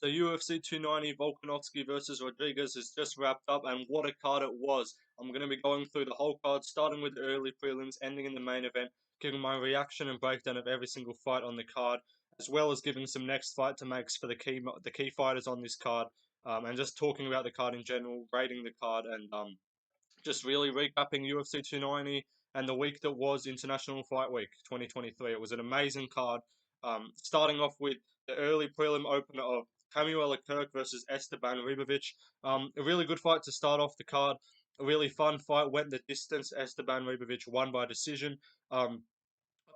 So UFC 290 Volkanovski versus Rodriguez is just wrapped up, and what a card it was. I'm going to be going through the whole card, starting with the early prelims, ending in the main event, giving my reaction and breakdown of every single fight on the card, as well as giving some next fight to makes for the key fighters on this card, and just talking about the card in general, rating the card, and just really recapping UFC 290 and the week that was International Fight Week 2023. It was an amazing card. Starting off with the early prelim opener of Kamuela Kirk versus Esteban Ribovics. A really good fight to start off the card. A really fun fight, went the distance. Esteban Ribovics won by decision. I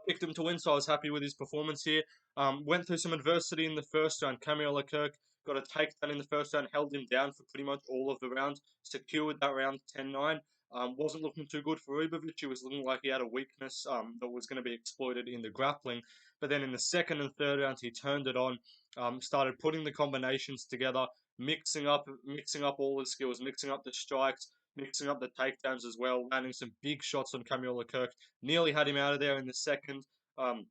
picked him to win, so I was happy with his performance here. Went through some adversity in the first round. Kamuela Kirk got a takedown in the first round, held him down for pretty much all of the round, secured that round 10-9. Wasn't looking too good for Ribovics. He was looking like he had a weakness that was going to be exploited in the grappling. But then in the second and third rounds, he turned it on, started putting the combinations together, mixing up all the skills, mixing up the strikes, mixing up the takedowns as well, landing some big shots on Kamuela Kirk. Nearly had him out of there in the second. Um,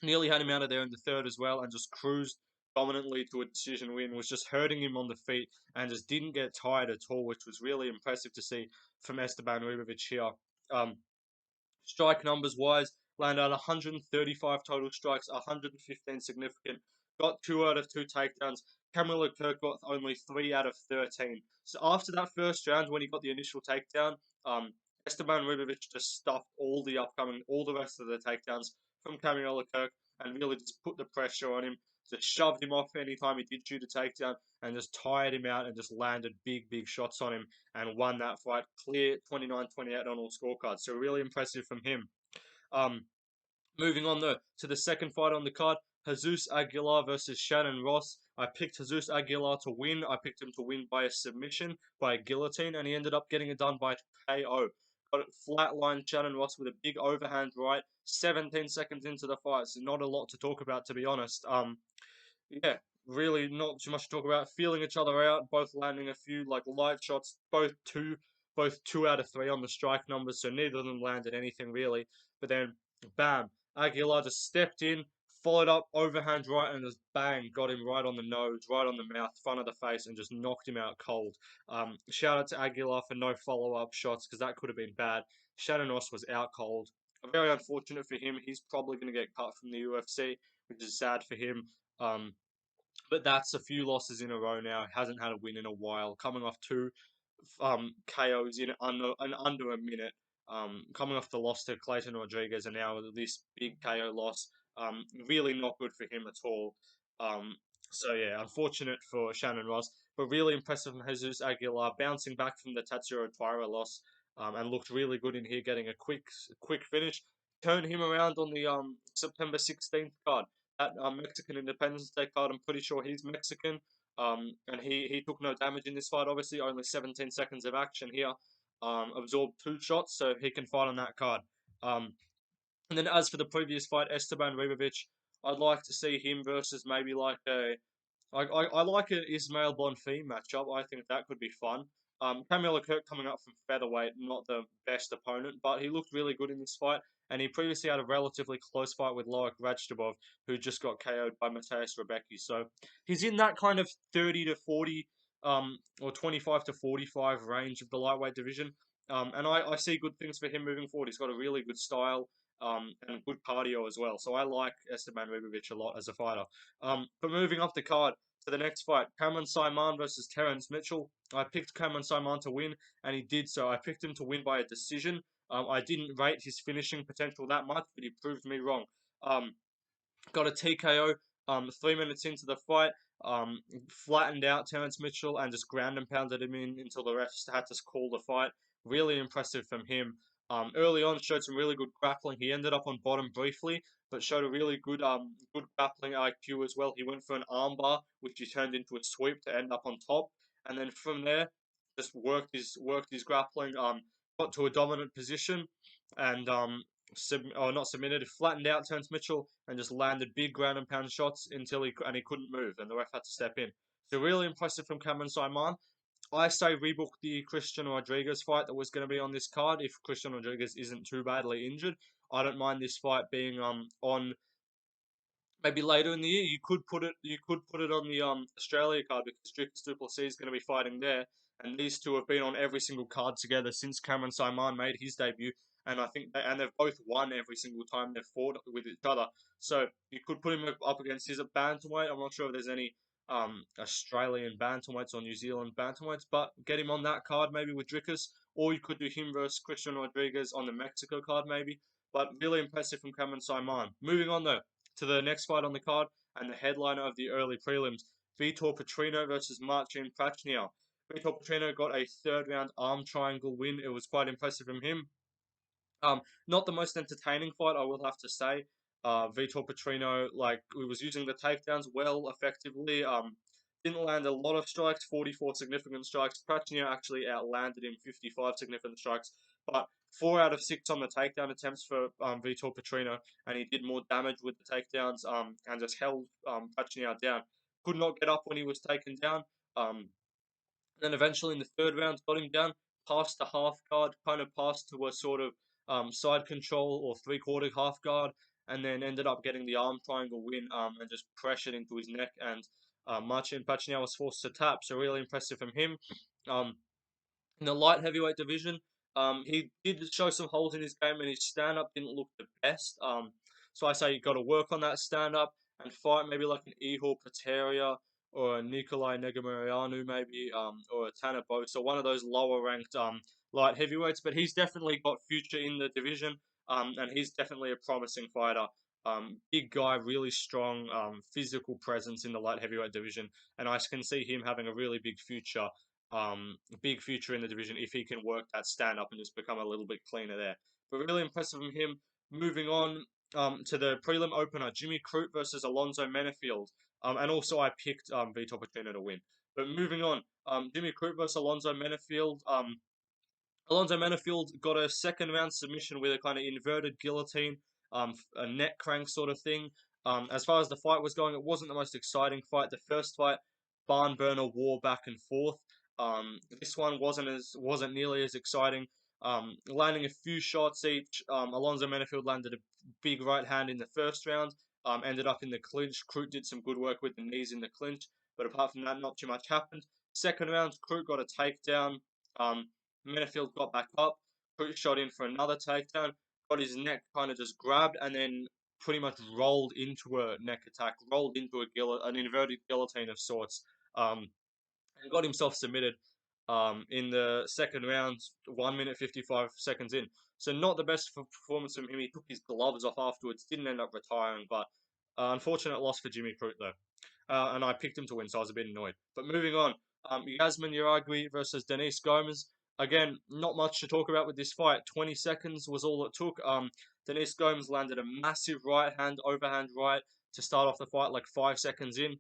Nearly had him out of there in the third as well, and just cruised dominantly to a decision win. Was just hurting him on the feet and just didn't get tired at all, which was really impressive to see from Esteban Ribovics here. Um, Strike numbers wise, landed 135 total strikes, 115 significant. Got 2 out of 2 takedowns. Kamuela Kirk got only 3 out of 13. So after that first round, when he got the initial takedown, Esteban Ribovics just stuffed all the rest of the takedowns from Kamuela Kirk and really just put the pressure on him. Just shoved him off anytime he did shoot a takedown and just tired him out and just landed big shots on him and won that fight clear 29-28 on all scorecards. So really impressive from him. Um, Moving on though to the second fight on the card, Jesus Aguilar versus Shannon Ross. I picked Jesus Aguilar to win. I picked him to win by a submission, by a guillotine, and he ended up getting it done by KO. Got it flatlined Shannon Ross with a big overhand right, 17 seconds into the fight. So not a lot to talk about, to be honest. Yeah, really not too much to talk about. Feeling each other out, both landing a few like light shots, both two out of three on the strike numbers, so neither of them landed anything really. But then, bam, Aguilar just stepped in, followed up overhand right, and just bang, got him right on the nose, right on the mouth, front of the face, and just knocked him out cold. Shout out to Aguilar for no follow up shots because that could have been bad. Shannon Ross was out cold. Very unfortunate for him. He's probably going to get cut from the UFC, which is sad for him. Um, but that's a few losses in a row now. Hasn't had a win in a while. Coming off 2 KOs in under a minute. Coming off the loss to Clayton Rodriguez and now this big KO loss. Really not good for him at all. Um, so yeah, unfortunate for Shannon Ross, but really impressive from Jesus Aguilar bouncing back from the Tatsuro Taira loss. And looked really good in here, getting a quick finish. Turned him around on the September 16th card at Mexican Independence Day card. I'm pretty sure he's Mexican. And he took no damage in this fight. Obviously, only 17 seconds of action here. Absorbed 2 shots, so he can fight on that card. Um, and then as for the previous fight, Esteban Ribovics, I'd like to see him versus maybe like I like an Ismail Bonfim matchup. I think that could be fun. Kamuela Kirk coming up from featherweight, not the best opponent, but he looked really good in this fight. And he previously had a relatively close fight with Loic Rajtabov, who just got KO'd by Mateusz Rebecki. So he's in that kind of 30 to 40, or 25 to 45 range of the lightweight division. And I see good things for him moving forward. He's got a really good style, and good cardio as well. So I like Esteban Ribovics a lot as a fighter. But moving up the card to the next fight, Saaiman versus Terrance Mitchell. I picked Saaiman to win, and he did so. I picked him to win by a decision. I didn't rate his finishing potential that much, but he proved me wrong. Um, got a TKO 3 minutes into the fight. Flattened out Terrance Mitchell and just ground and pounded him in until the refs had to call the fight. Really impressive from him. Early on, showed some really good grappling. He ended up on bottom briefly, but showed a really good grappling IQ as well. He went for an armbar, which he turned into a sweep to end up on top, and then from there, just worked his grappling. Got to a dominant position, and not submitted, flattened out Terrance Mitchell and just landed big ground and pound shots until he couldn't move, and the ref had to step in. So really impressive from Saaiman. I say rebook the Christian Rodriguez fight that was going to be on this card if Christian Rodriguez isn't too badly injured. I don't mind this fight being on maybe later in the year you could put it on the Australia card because Dricus du Plessis is going to be fighting there, and these two have been on every single card together since Cameron Saaiman made his debut, and I think and they've both won every single time they've fought with each other. So you could put him up against his bantamweight. I'm not sure if there's any Australian bantamweights or New Zealand bantamweights, but get him on that card maybe with Dricus, or you could do him versus Christian Rodriguez on the Mexico card maybe. But really impressive from Cameron Saaiman. Moving on though to the next fight on the card and the headliner of the early prelims, Vitor Petrino versus Marcin Prachnio. Vitor Petrino got a third round arm triangle win. It was quite impressive from him. Not the most entertaining fight, I will have to say. Vitor Petrino, like, he was using the takedowns well, effectively. Didn't land a lot of strikes, 44 significant strikes. Prachnio actually outlanded him 55 significant strikes, but 4 out of 6 on the takedown attempts for Vitor Petrino, and he did more damage with the takedowns and just held Prachnio down. Could not get up when he was taken down. Then eventually in the third round, got him down past the half guard, kind of passed to a sort of side control or three-quarter half guard, and then ended up getting the arm triangle win and just pressured into his neck. And Marcin Prachnio was forced to tap, so really impressive from him. Um, in the light heavyweight division, he did show some holes in his game, and his stand-up didn't look the best. So I say you got to work on that stand-up and fight maybe like an Ihor Peteria or a Nikolai Negamarianu maybe, or a Tanner Bosa, one of those lower-ranked light heavyweights. But he's definitely got future in the division, and he's definitely a promising fighter. Big guy, really strong, physical presence in the light heavyweight division, and I can see him having a really big future in the division if he can work that stand up and just become a little bit cleaner there. But really impressive from him. Moving on to the prelim opener, Jimmy Crute versus Alonzo Menifeild. And also I picked Vitor Petrino to win. But moving on, Jimmy Crute versus Alonzo Menifeild. Alonzo Menifeild got a second round submission with a kind of inverted guillotine, a neck crank sort of thing. As far as the fight was going, it wasn't the most exciting fight. The first fight, barn burner war back and forth. This one wasn't nearly as exciting. Landing a few shots each. Alonzo Menifeild landed a big right hand in the first round. Ended up in the clinch. Crute did some good work with the knees in the clinch, but apart from that, not too much happened. Second round, Crute got a takedown. Menifeild got back up, shot in for another takedown, got his neck kind of just grabbed, and then pretty much rolled into a neck attack, rolled into an inverted guillotine of sorts, and got himself submitted in the second round, 1 minute 55 seconds in. So not the best performance from him. He took his gloves off afterwards, didn't end up retiring, but unfortunate loss for Jimmy Crute though. And I picked him to win, so I was a bit annoyed. But moving on, Yazmin Jauregui versus Denise Gomes. Again, not much to talk about with this fight. 20 seconds was all it took. Denise Gomes landed a massive right hand, overhand right to start off the fight, like 5 seconds in.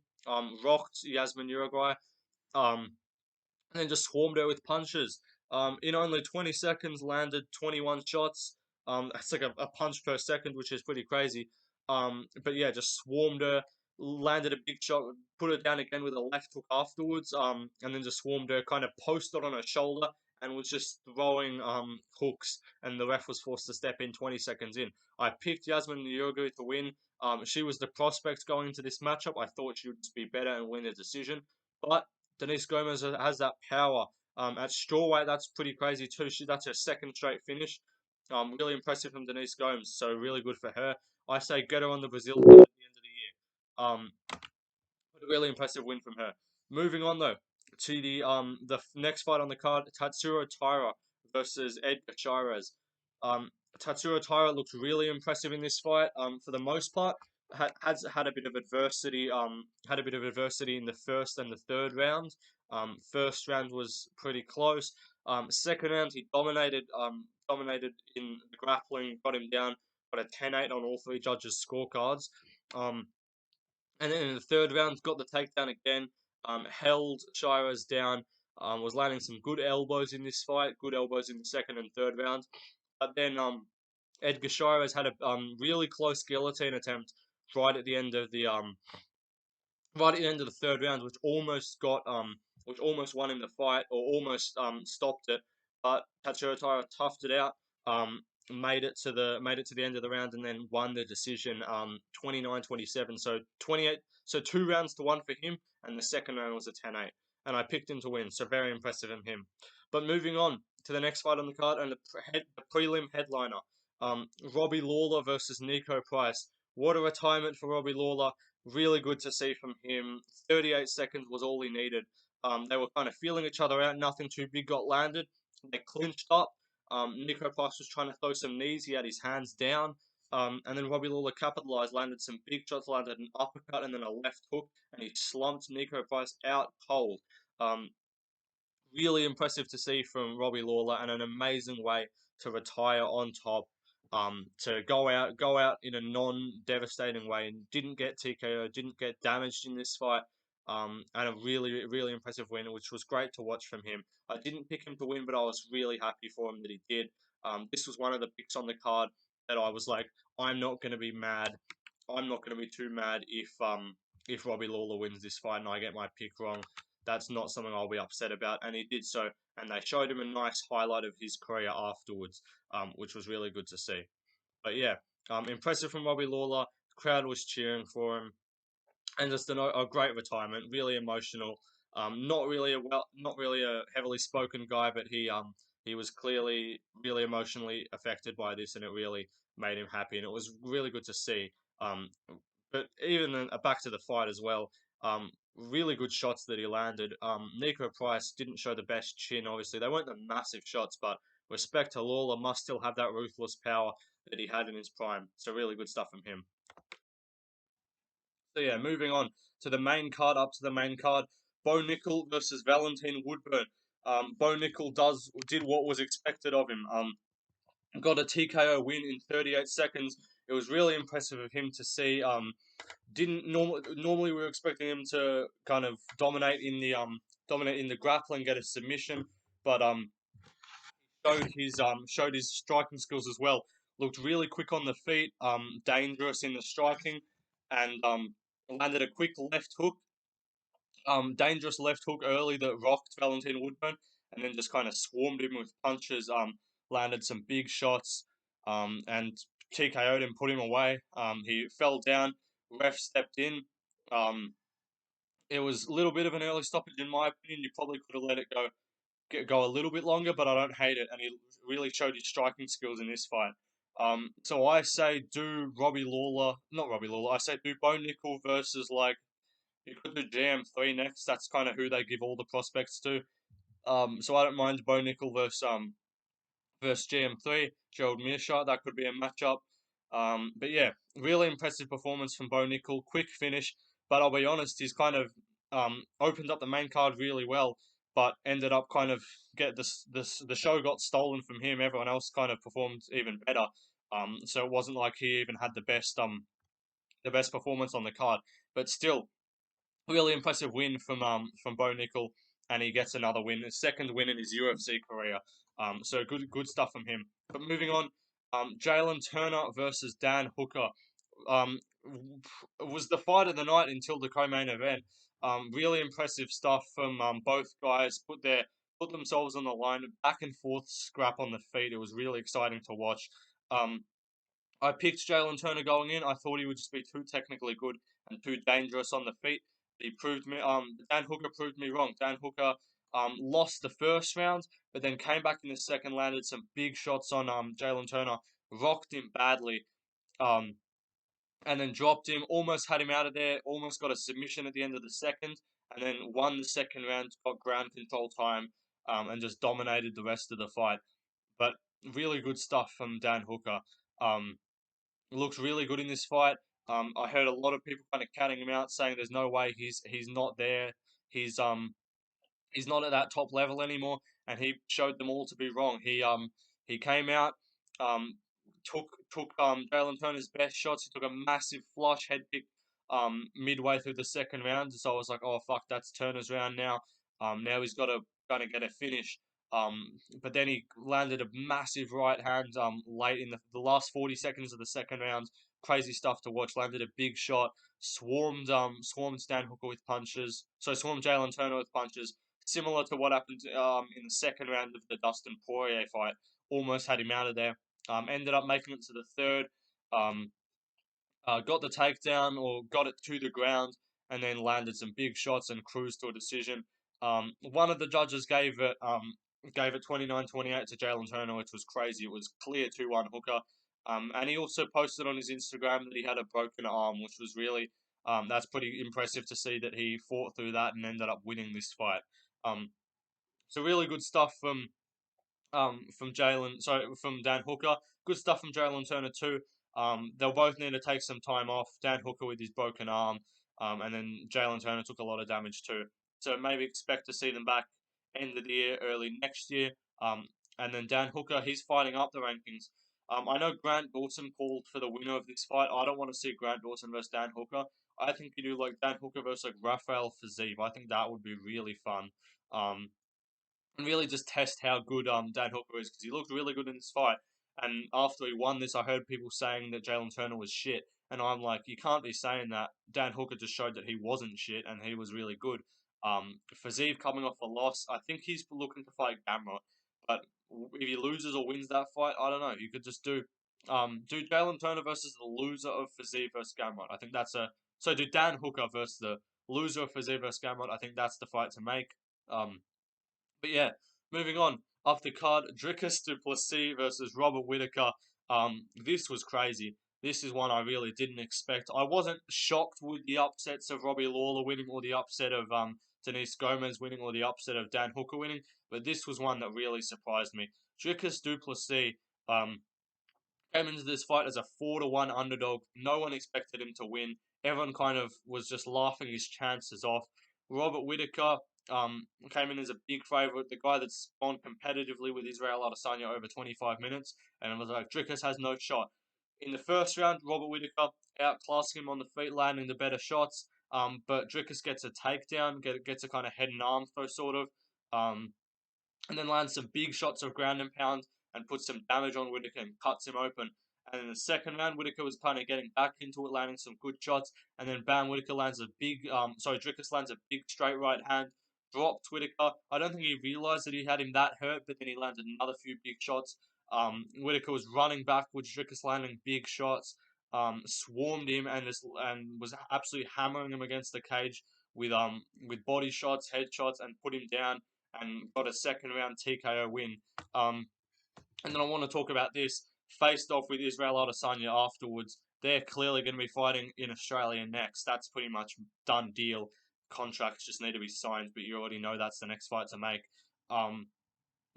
Rocked Yazmin Jauregui. And then just swarmed her with punches. In only 20 seconds, landed 21 shots. That's like a punch per second, which is pretty crazy. But yeah, just swarmed her, landed a big shot, put her down again with a left hook afterwards. And then just swarmed her, kind of posted on her shoulder, and was just throwing hooks. And the ref was forced to step in 20 seconds in. I picked Yazmin Jauregui to win. She was the prospect going into this matchup. I thought she would just be better and win the decision, but Denise Gomes has that power. At strawweight, that's pretty crazy too. That's her second straight finish. Really impressive from Denise Gomes. So really good for her. I say get her on the Brazil team at the end of the year. But a really impressive win from her. Moving on though to the next fight on the card, Tatsuro Taira versus Edgar Chairez. Tatsuro Taira looked really impressive in this fight. For the most part, had a bit of adversity. Had a bit of adversity in the first and the third round. First round was pretty close. Second round he dominated in the grappling, got him down, got a 10-8 on all three judges' scorecards. And then in the third round, got the takedown again, held Chairez down, was landing some good elbows in this fight, good elbows in the second and third round. But then Edgar Chairez had a really close guillotine attempt right at the end of the third round, which almost won him the fight or almost stopped it. But Tatsuro Taira toughed it out. made it to the end of the round and then won the decision 29-27. So 28, so 2 rounds to one for him, and the second round was a 10-8. And I picked him to win, so very impressive in him. But moving on to the next fight on the card, and the prelim headliner, Robbie Lawler versus Niko Price. What a retirement for Robbie Lawler. Really good to see from him. 38 seconds was all he needed. They were kind of feeling each other out. Nothing too big got landed. They clinched up. Niko Price was trying to throw some knees. He had his hands down. And then Robbie Lawler capitalized, landed some big shots, landed an uppercut and then a left hook, and he slumped Niko Price out cold. Um, Really impressive to see from Robbie Lawler, and an amazing way to retire on top. To go out in a non-devastating way, and didn't get TKO, didn't get damaged in this fight. And a really impressive win, which was great to watch from him. I didn't pick him to win, but I was really happy for him that he did. This was one of the picks on the card that I was like, I'm not going to be mad. I'm not going to be too mad if Robbie Lawler wins this fight and I get my pick wrong. That's not something I'll be upset about, and he did so. And they showed him a nice highlight of his career afterwards, which was really good to see. But yeah, impressive from Robbie Lawler. The crowd was cheering for him, and just a great retirement. Really emotional. Not really a heavily spoken guy, but he was clearly really emotionally affected by this, and it really made him happy, and it was really good to see. Um, but even back to the fight as well. Really good shots that he landed. Niko Price didn't show the best chin. Obviously, they weren't the massive shots, but respect to Lawler, must still have that ruthless power that he had in his prime. So really good stuff from him. So yeah, moving on to the main card, up to the main card. Bo Nickal versus Valentine Woodburn. Bo Nickal did what was expected of him. Got a TKO win in 38 seconds. It was really impressive of him to see. Didn't normally we were expecting him to kind of dominate in the grapple and get a submission, but showed his striking skills as well. Looked really quick on the feet, dangerous in the striking, and landed a quick left hook, dangerous left hook early that rocked Valentine Woodburn, and then just kind of swarmed him with punches. Landed some big shots, and TKO'd him, put him away. He fell down. Ref stepped in. Um, it was a little bit of an early stoppage in my opinion. You probably could have let it go a little bit longer, but I don't hate it, and he really showed his striking skills in this fight. So I say do not Robbie Lawler. I say do Bo Nickal versus like you could do GM3 next. That's kind of who they give all the prospects to. So I don't mind Bo Nickal versus GM3, Gerald Mearshart. That could be a matchup. But yeah, really impressive performance from Bo Nickal. Quick finish, but I'll be honest, he's kind of opened up the main card really well, but ended up kind of the show got stolen from him. Everyone else kind of performed even better. So it wasn't like he even had the best performance on the card, but still really impressive win from Bo Nickal, and he gets another win, his second win in his UFC career. So good stuff from him. But moving on, Jalin Turner versus Dan Hooker. Um, was the fight of the night until the co-main event. Really impressive stuff from both guys. Put themselves on the line, back and forth scrap on the feet. It was really exciting to watch. Um, I picked Jalin Turner going in. I thought he would just be too technically good and too dangerous on the feet. He proved me. Dan Hooker proved me wrong. Dan Hooker lost the first round, but then came back in the second, landed some big shots on Jalin Turner, rocked him badly, um, and then dropped him. Almost had him out of there. Almost got a submission at the end of the second, and then won the second round. Got ground control time, and just dominated the rest of the fight. But really good stuff from Dan Hooker. Um, Looks really good in this fight. I heard a lot of people kind of counting him out, saying there's no way he's not there. He's he's not at that top level anymore, and he showed them all to be wrong. He came out, um, took Jalin Turner's best shots. He took a massive flush head kick midway through the second round. So I was like, oh fuck, that's Turner's round now. Now he's got to kind of get a finish. But then he landed a massive right hand late in the last 40 seconds of the second round. Crazy stuff to watch. Landed a big shot. Swarmed Stan Hooker with punches. So swarmed Jalin Turner with punches. Similar to what happened in the second round of the Dustin Poirier fight. Almost had him out of there. Ended up making it to the third. Um, got the takedown or got it to the ground, and then landed some big shots and cruised to a decision. One of the judges gave it 29-28 to Jalen Turner, which was crazy. It was clear 2-1 hooker. And he also posted on his Instagram that he had a broken arm, which was really that's pretty impressive to see that he fought through that and ended up winning this fight. So really good stuff from Jalen, from Dan Hooker. Good stuff from Jalen Turner too. They'll both need to take some time off. Dan Hooker with his broken arm, and then Jalen Turner took a lot of damage too. So maybe expect to see them back end of the year, early next year. And then Dan Hooker, he's fighting up the rankings. I know Grant Dawson called for the winner of this fight. I don't want to see Grant Dawson versus Dan Hooker. I think you do like Dan Hooker versus like Rafael Fiziev. I think that would be really fun. Um, and really just test how good Dan Hooker is because he looked really good in this fight. And after he won this, I heard people saying that Jalen Turner was shit, and I'm like, you can't be saying that. Dan Hooker just showed that he wasn't shit and he was really good. Fiziev coming off a loss, I think he's looking to fight Gamrot, but if he loses or wins that fight, I don't know. You could just do Jalen Turner versus the loser of Fiziev versus Gamrot. I think that's a so do Dan Hooker versus the loser of Fiziev versus Gamrot. I think that's the fight to make. Um, but yeah, moving on. After card, Dricus du Plessis versus Robert Whitaker. This was crazy. This is one I really didn't expect. I wasn't shocked with the upsets of Robbie Lawler winning or the upset of Denise Gomes winning or the upset of Dan Hooker winning, but this was one that really surprised me. Dricus du Plessis came into this fight as a 4-1 underdog. No one expected him to win. Everyone kind of was just laughing his chances off. Robert Whitaker came in as a big favourite, the guy that's gone competitively with Israel Adesanya over 25 minutes, and it was like, Dricus has no shot. In the first round, Robert Whitaker outclassed him on the feet, landing the better shots, but Dricus gets a takedown, gets a kind of head and arm throw, sort of. Um, and then lands some big shots of ground and pound and puts some damage on Whitaker and cuts him open. And in the second round, Whitaker was kind of getting back into it, landing some good shots. And then bam, Whitaker lands a big, Dricus lands a big straight right hand, dropped Whitaker. I don't think he realized that he had him that hurt, but then he landed another few big shots. Whitaker was running backwards, Dricus landing big shots, swarmed him and was absolutely hammering him against the cage with body shots, head shots, and put him down and got a second round TKO win. And then I want to talk about this. Faced off with Israel Adesanya afterwards. They're clearly going to be fighting in Australia next. That's pretty much done deal. Contracts just need to be signed, but you already know that's the next fight to make.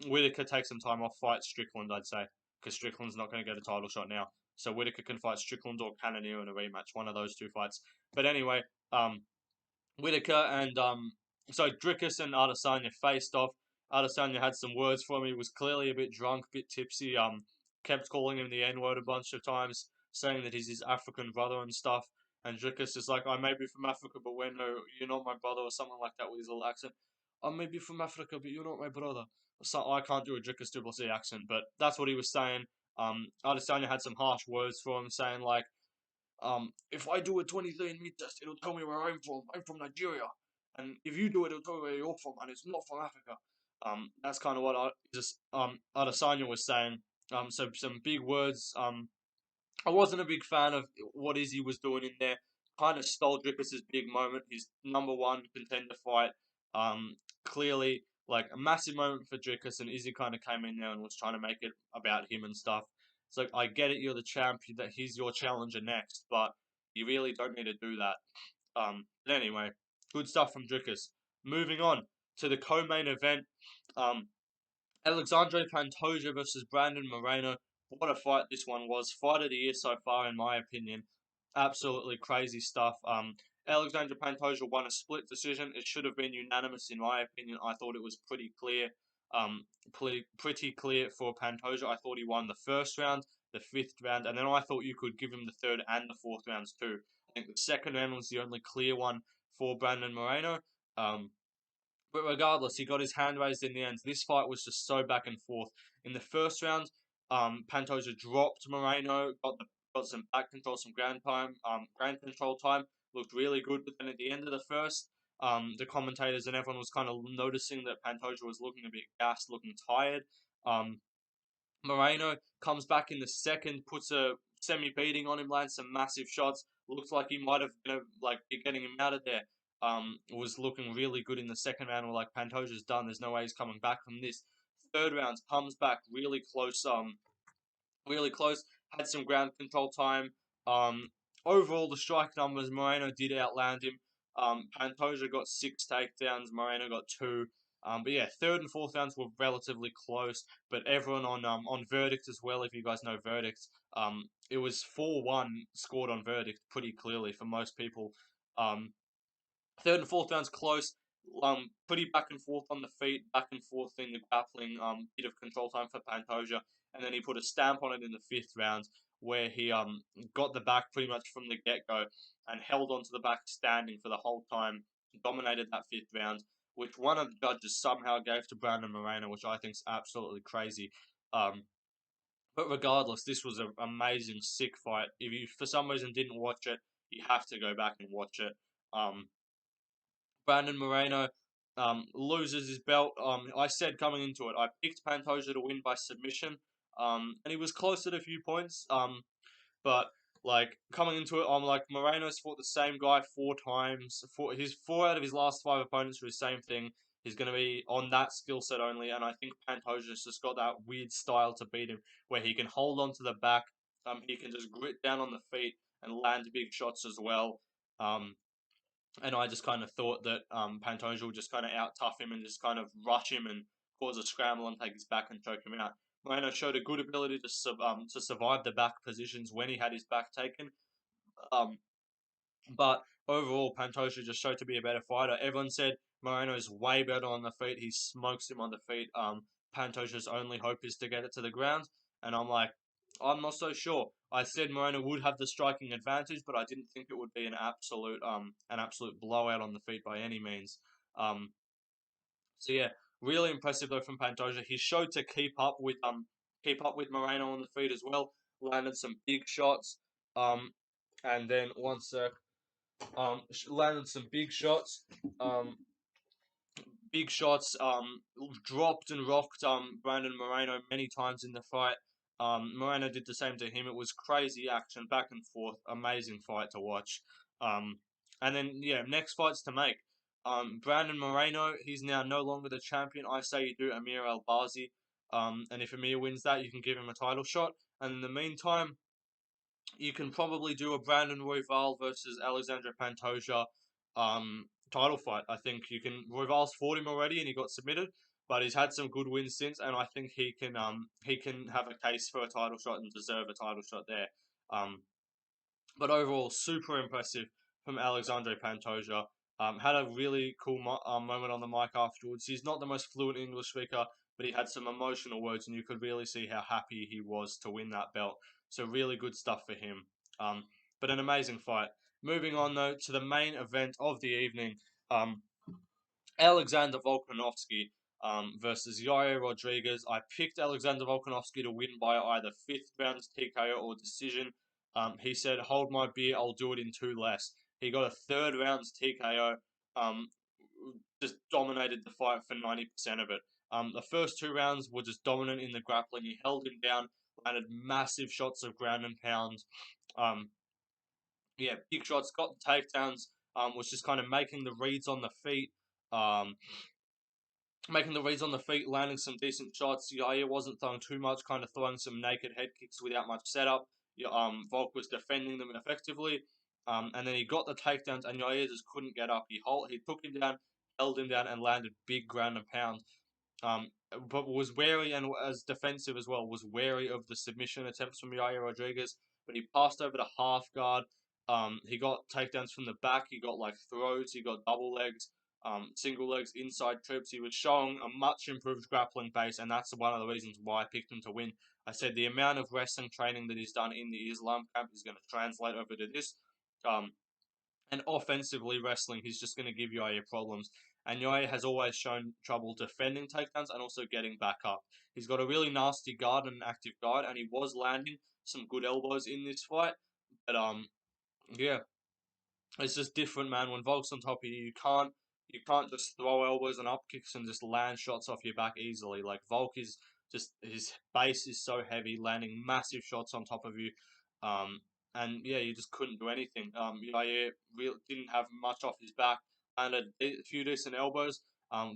Whitaker takes some time off, fight Strickland, I'd say, because Strickland's not going to get a title shot now. So Whitaker can fight Strickland or Cannonier in a rematch, one of those two fights. But anyway, Whitaker and Dricus and Adesanya faced off. Adesanya had some words for him. He was clearly a bit drunk, a bit tipsy. Kept calling him the N word a bunch of times, saying that he's his African brother and stuff. And Dricus is like, I may be from Africa, but when no, you're not my brother, or something like that with his little accent. I may be from Africa, but you're not my brother. So I can't do a Dricus du Plessis accent, but that's what he was saying. Adesanya had some harsh words for him, saying like, if I do a 23andMe test, it'll tell me where I'm from. I'm from Nigeria. And if you do it, it'll tell me where you're from, and it's not from Africa. That's kind of what Adesanya was saying. So some big words. I wasn't a big fan of what Izzy was doing in there. Kind of stole Dricus's big moment, his number one contender fight. Clearly, like a massive moment for Dricus, and Izzy kind of came in there and was trying to make it about him and stuff. It's like, I get it, you're the champion, that he's your challenger next, but you really don't need to do that. But anyway, good stuff from Dricus. Moving on to the co-main event. Um, Alexandre Pantoja versus Brandon Moreno. What a fight this one was. Fight of the year so far, in my opinion. Absolutely crazy stuff. Alexandre Pantoja won a split decision. It should have been unanimous, in my opinion. I thought it was pretty clear. Pretty clear for Pantoja. I thought he won the first round, the fifth round, and then I thought you could give him the third and the fourth rounds too. I think the second round was the only clear one for Brandon Moreno. But regardless, he got his hand raised in the end. This fight was just so back and forth. In the first round, Pantoja dropped Moreno, got some back control, some ground control time. Looked really good. But then at the end of the first, the commentators and everyone was kind of noticing that Pantoja was looking a bit gassed, looking tired. Um, Moreno comes back in the second, puts a semi-beating on him, lands some massive shots. Looks like he might have been like getting him out of there. Was looking really good in the second round. We're like, Pantoja's done. There's no way he's coming back from this. Third round comes back really close. Really close. Had some ground control time. Um, Overall, the strike numbers, Moreno did outland him. Pantoja got 6 takedowns. Moreno got 2. But yeah, third and fourth rounds were relatively close. But everyone on verdict as well. If you guys know verdict, it was 4-1 scored on verdict pretty clearly for most people. Um, Third and fourth rounds close. Pretty back and forth on the feet, back and forth in the grappling. Bit of control time for Pantoja, and then he put a stamp on it in the fifth round, where he got the back pretty much from the get go, and held onto the back standing for the whole time. Dominated that fifth round, which one of the judges somehow gave to Brandon Moreno, which I think is absolutely crazy. Um, but regardless, this was an amazing, sick fight. If you for some reason didn't watch it, you have to go back and watch it. Um, Brandon Moreno loses his belt. I said coming into it, I picked Pantoja to win by submission, and he was close at a few points. But like coming into it, I'm like Moreno's fought the same guy 4 times. His 4 out of his last 5 opponents were the same thing. He's going to be on that skill set only, and I think Pantoja's just got that weird style to beat him, where he can hold on to the back. He can just grit down on the feet and land big shots as well. And I just kind of thought that Pantoja would just kind of out tough him and just kind of rush him and cause a scramble and take his back and choke him out. Moreno showed a good ability to survive the back positions when he had his back taken. Um, but overall, Pantoja just showed to be a better fighter. Everyone said Moreno is way better on the feet. He smokes him on the feet. Pantoja's only hope is to get it to the ground, and I'm like, I'm not so sure. I said Moreno would have the striking advantage, but I didn't think it would be an absolute blowout on the feet by any means. Um, so yeah, really impressive though from Pantoja. He showed to keep up with Moreno on the feet as well. Landed some big shots. And then one sec. Landed some Um, big shots. Dropped and rocked Brandon Moreno many times in the fight. Moreno did the same to him. It was crazy action, back and forth, amazing fight to watch. Um, and then yeah, next fights to make. Brandon Moreno, he's now no longer the champion. I say you do Amir Albazi. And if Amir wins that, you can give him a title shot. And in the meantime, you can probably do a Brandon Royval versus Alexandre Pantoja title fight. I think you can. Royval's fought him already and he got submitted, but he's had some good wins since, and I think he can have a case for a title shot and deserve a title shot there. Um, but overall, super impressive from Alexandre Pantoja. Had a really cool moment on the mic afterwards. He's not the most fluent English speaker, but he had some emotional words, and you could really see how happy he was to win that belt. So really good stuff for him. Um, but an amazing fight. Moving on though to the main event of the evening. Um, Alexander Volkanovski versus Yair Rodriguez. I picked Alexander Volkanovski to win by either fifth round TKO or decision. He said, "Hold my beer, I'll do it in 2 less." He got a third round TKO. Um, just dominated the fight for 90% of it. The first 2 rounds were just dominant in the grappling. He held him down, landed massive shots of ground and pound. Um, yeah, big shots, got the takedowns. Was just kind of making the reads on the feet. Um, Making the reads on the feet, landing some decent shots. Yair wasn't throwing too much, kind of throwing some naked head kicks without much setup. Volk was defending them effectively. And then he got the takedowns, and Yair just couldn't get up. He took him down, held him down, and landed big ground and pound. Um, but was wary and as defensive as well. Was wary of the submission attempts from Yair Rodriguez, but he passed over to half guard. He got takedowns from the back. He got like throws. He got double legs, single legs, inside trips. He was showing a much improved grappling base, and that's one of the reasons why I picked him to win. I said the amount of wrestling training that he's done in the Islam camp is going to translate over to this. Um, and offensively wrestling, he's just going to give Yair problems. And Yair has always shown trouble defending takedowns and also getting back up. He's got a really nasty guard and an active guard, and he was landing some good elbows in this fight. But yeah, it's just different, man. When Volk's on top of you, you can't just throw elbows and up kicks and just land shots off your back easily. Like Volk is just his base is so heavy, landing massive shots on top of you. And yeah, you just couldn't do anything. Yair really didn't have much off his back, landed a few decent elbows.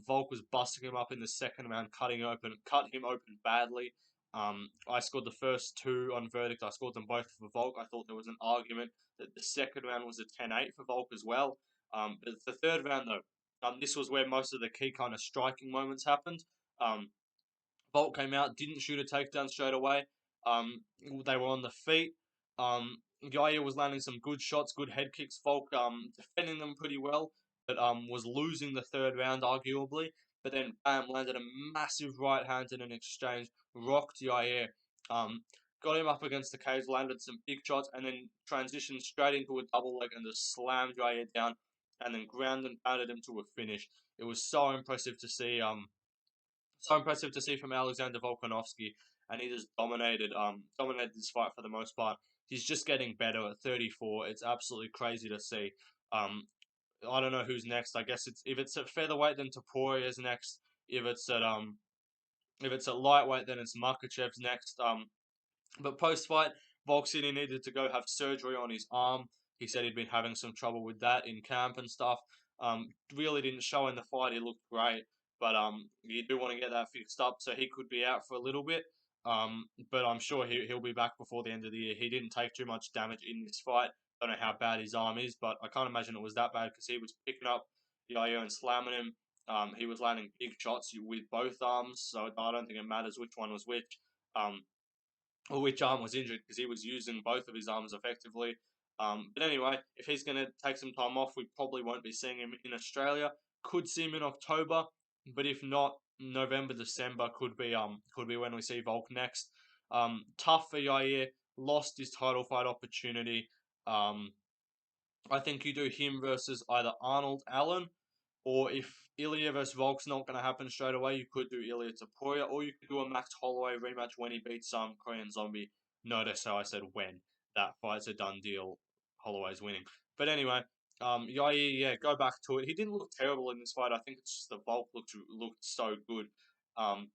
Volk was busting him up in the second round, cut him open badly. I scored the first two on verdict. I scored them both for Volk. I thought there was an argument that the second round was a 10-8 for Volk as well. But the third round, though, this was where most of the key kind of striking moments happened. Um, Volk came out, didn't shoot a takedown straight away. They were on the feet. Yair was landing some good shots, good head kicks. Volk defending them pretty well, but was losing the third round arguably. But then bam, landed a massive right hand in an exchange, rocked Yair, got him up against the cage, landed some big shots, and then transitioned straight into a double leg and just slammed Yair down, and then ground and pounded him to a finish. It was so impressive to see. So impressive to see from Alexander Volkanovski, and he just dominated this fight for the most part. He's just getting better at 34. It's absolutely crazy to see. Um, I don't know who's next. I guess it's if it's at featherweight, then Topuria is next. If it's at lightweight, then it's Makhachev's next. But post fight, Volk said he needed to go have surgery on his arm. He said he'd been having some trouble with that in camp and stuff. Really didn't show in the fight. He looked great, but you do want to get that fixed up, so he could be out for a little bit. But I'm sure he'll be back before the end of the year. He didn't take too much damage in this fight. Don't know how bad his arm is, but I can't imagine it was that bad because he was picking up Yair and slamming him. He was landing big shots with both arms, so I don't think it matters which one was which. Or which arm was injured because he was using both of his arms effectively. But anyway, if he's going to take some time off, we probably won't be seeing him in Australia. Could see him in October, but if not, November, December could be when we see Volk next. Tough for Yair, lost his title fight opportunity. I think you do him versus either Arnold Allen, or if Ilya versus Volk's not going to happen straight away, you could do Ilya Topuria, or you could do a Max Holloway rematch when he beats Korean Zombie. Notice how I said when. That fight's a done deal. Holloway's winning. But anyway, Yair, yeah, go back to it. He didn't look terrible in this fight. I think it's just the Volk looked so good. Um,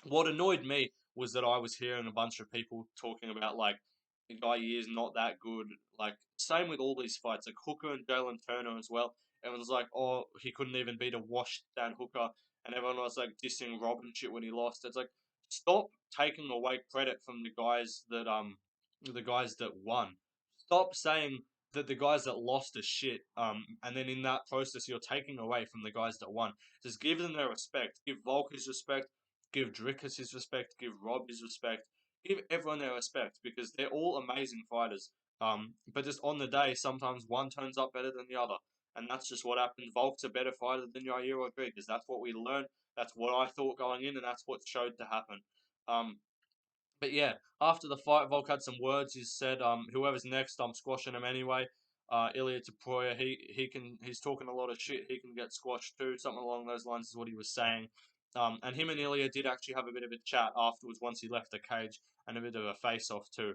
what annoyed me was that I was hearing a bunch of people talking about like the guy is not that good. Like same with all these fights, like Hooker and Jalen Turner as well. Everyone's like, oh, he couldn't even beat a washed down Hooker, and everyone was like dissing Rob and shit when he lost. It's like stop taking away credit from the guys that won. Stop saying that the guys that lost are shit. And then in that process, you're taking away from the guys that won. Just give them their respect. Give Volk his respect. Give Drickus his respect, give Rob his respect, give everyone their respect because they're all amazing fighters. But just on the day, sometimes one turns up better than the other, and that's just what happened. Volk's a better fighter than Yair Rodriguez. That's what we learned. That's what I thought going in, and that's what showed to happen. Um, but yeah, after the fight, Volk had some words. He said, "Whoever's next, I'm squashing him anyway." Ilya Topuria, he's talking a lot of shit. He can get squashed too. Something along those lines is what he was saying. And him and Ilya did actually have a bit of a chat afterwards once he left the cage and a bit of a face-off too.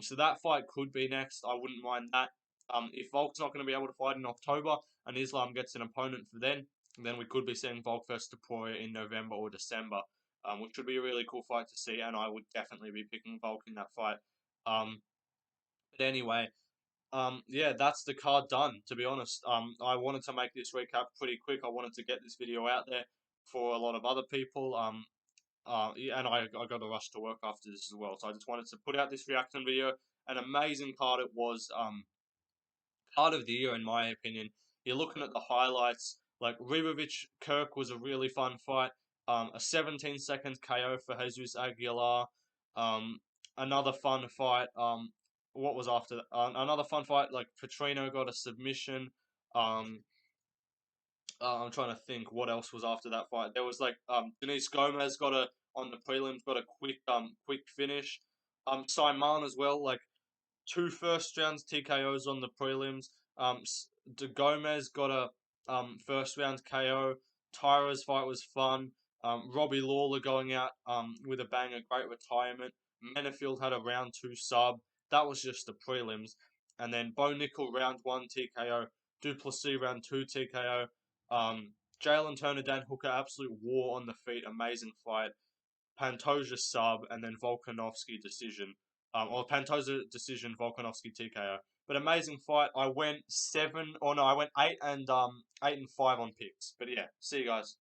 So that fight could be next. I wouldn't mind that. If Volk's not going to be able to fight in October and Islam gets an opponent for then we could be seeing Volk versus Topuria in November or December, which would be a really cool fight to see, and I would definitely be picking Volk in that fight. But anyway, yeah, that's the card done. To be honest, I wanted to make this recap pretty quick. I wanted to get this video out there for a lot of other people. Yeah, and I got to rush to work after this as well, so I just wanted to put out this reaction video. An amazing card it was. Card of the year in my opinion. You're looking at the highlights. Like Ribovics Kirk was a really fun fight. A 17-second KO for Jesus Aguilar. Um, another fun fight. What was after that? Another fun fight. Like Petrino got a submission. Um, I'm trying to think what else was after that fight. There was like Denise Gomes got a on the prelims got a quick finish. Saaiman as well. Like two first rounds TKOs on the prelims. De Gomes got a first round KO. Taira's fight was fun. Robbie Lawler going out with a banger, great retirement. Menifeild had a round two sub. That was just the prelims. And then Nickal round one TKO. Duplessis round two TKO. Jalen Turner, Dan Hooker, absolute war on the feet, amazing fight. Pantoja sub, and then Volkanovski decision. Or Pantoja decision, Volkanovski TKO. But amazing fight. I went 8 and 5 on picks. But yeah, see you guys.